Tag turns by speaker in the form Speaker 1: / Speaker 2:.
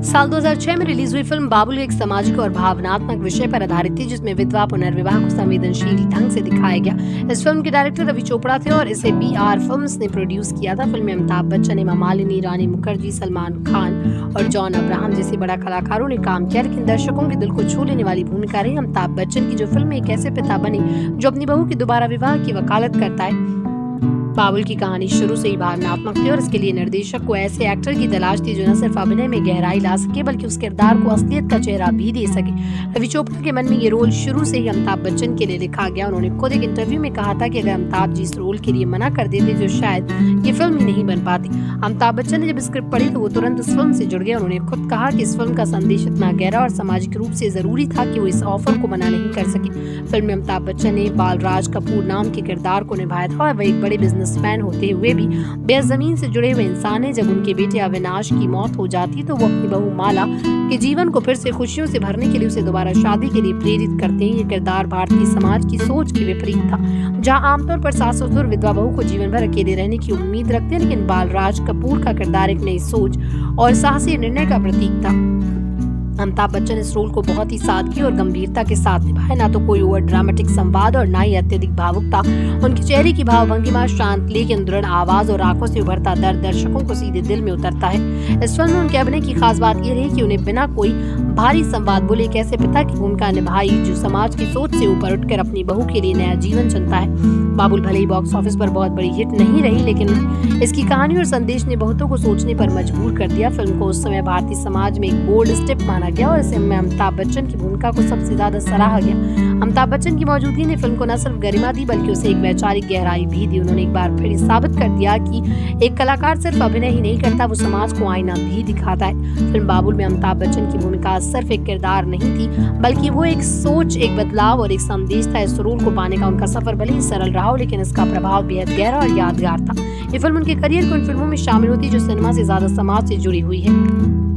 Speaker 1: साल 2006 में रिलीज हुई फिल्म बाबुल एक सामाजिक और भावनात्मक विषय पर आधारित थी, जिसमें विधवा पुनर्विवाह को संवेदनशील ढंग से दिखाया गया। इस फिल्म के डायरेक्टर रवि चोपड़ा थे और इसे BR फिल्म्स ने प्रोड्यूस किया था। फिल्म में अमिताभ बच्चन, हेमा मालिनी, रानी मुखर्जी, सलमान खान और जॉन अब्राहम जैसे बड़ा कलाकारों ने काम किया, लेकिन दर्शकों के दिल को छू लेने वाली भूमिका रही अमिताभ बच्चन की, जो फिल्म में एक ऐसे पिता बने जो अपनी बहू की दोबारा विवाह की वकालत करता है। बाबुल की कहानी शुरू से ही भावनात्मक थी और इसके लिए निर्देशक को ऐसे एक्टर की तलाश थी जो न सिर्फ अभिनय में गहराई ला सके बल्कि उस किरदार को असलियत का चेहरा भी दे सके। रवि चोपड़ा के मन में ये रोल शुरू से ही अमिताभ बच्चन के लिए लिखा गया। उन्होंने खुद एक इंटरव्यू में कहा था कि अगर अमिताभ जी इस रोल के लिए मना कर देते तो शायद ये फिल्म ही नहीं बन पाती। अमिताभ बच्चन ने जब स्क्रिप्ट पढ़ी तो वो तुरंत इस फिल्म से जुड़ गए। उन्होंने खुद कहा कि इस फिल्म का संदेश इतना गहरा और सामाजिक रूप से जरूरी था कि वो इस ऑफर को मना नहीं कर सके। फिल्म में अमिताभ बच्चन ने बालराज कपूर नाम के किरदार को निभाया था और वह एक बड़े बिजनेसमैन होते हुए भी बेजमीन से जुड़े हुए इंसान है। जब उनके बेटे अविनाश की मौत हो जाती तो वो अपनी बहू माला के जीवन को फिर से खुशियों से भरने के लिए उसे दोबारा शादी के लिए प्रेरित करते हैं। ये किरदार भारतीय समाज की सोच के विपरीत था, जहां आमतौर पर सास ससुर विधवा बहू को जीवन भर अकेले रहने की उम्मीद रखते हैं, लेकिन बालराज कपूर का किरदार एक नई सोच और साहसी निर्णय का प्रतीक था। अमिताभ बच्चन इस रोल को बहुत ही सादगी और गंभीरता के साथ निभाए। ना तो कोई ओवर ड्रामेटिक संवाद और ना ही अत्यधिक भावुकता। उनके चेहरे की भावभंगिमा शांत लेकिन दृढ़ आवाज और आंखों से उभरता दर्द दर्शकों को सीधे दिल में उतरता है। इस फिल्म में उनके अभिनय की खास बात यह रही कि उन्हें बिना कोई भारी संवाद बोले एक ऐसे पिता की भूमिका निभाई जो समाज की सोच से ऊपर उठकर अपनी बहू के लिए नया जीवन चुनता है। बाबुल भले ही बॉक्स ऑफिस पर बहुत बड़ी हिट नहीं रही, लेकिन इसकी कहानी और संदेश ने बहुतों को सोचने पर मजबूर कर दिया। फिल्म को उस समय भारतीय समाज में एक बोल्ड स्टेप माना गया और इसमें अमिताभ बच्चन की भूमिका को सबसे ज्यादा सराहा गया। अमिताभ बच्चन की मौजूदगी ने फिल्म को न सिर्फ गरिमा दी बल्कि उसे एक वैचारिक गहराई भी दी। उन्होंने एक बार फिर साबित कर दिया कि एक कलाकार सिर्फ अभिनय ही नहीं करता, वो समाज को आईना भी दिखाता है। फिल्म बाबुल में अमिताभ बच्चन की भूमिका सिर्फ एक किरदार नहीं थी, बल्कि वो एक सोच, एक बदलाव और एक संदेश था। इस रोल को पाने का उनका सफर भले ही सरल रहा हो, लेकिन इसका प्रभाव बेहद गहरा और यादगार था। ये फिल्म उनके करियर की उन फिल्मों में शामिल होती जो सिनेमा से ज्यादा समाज से जुड़ी हुई है।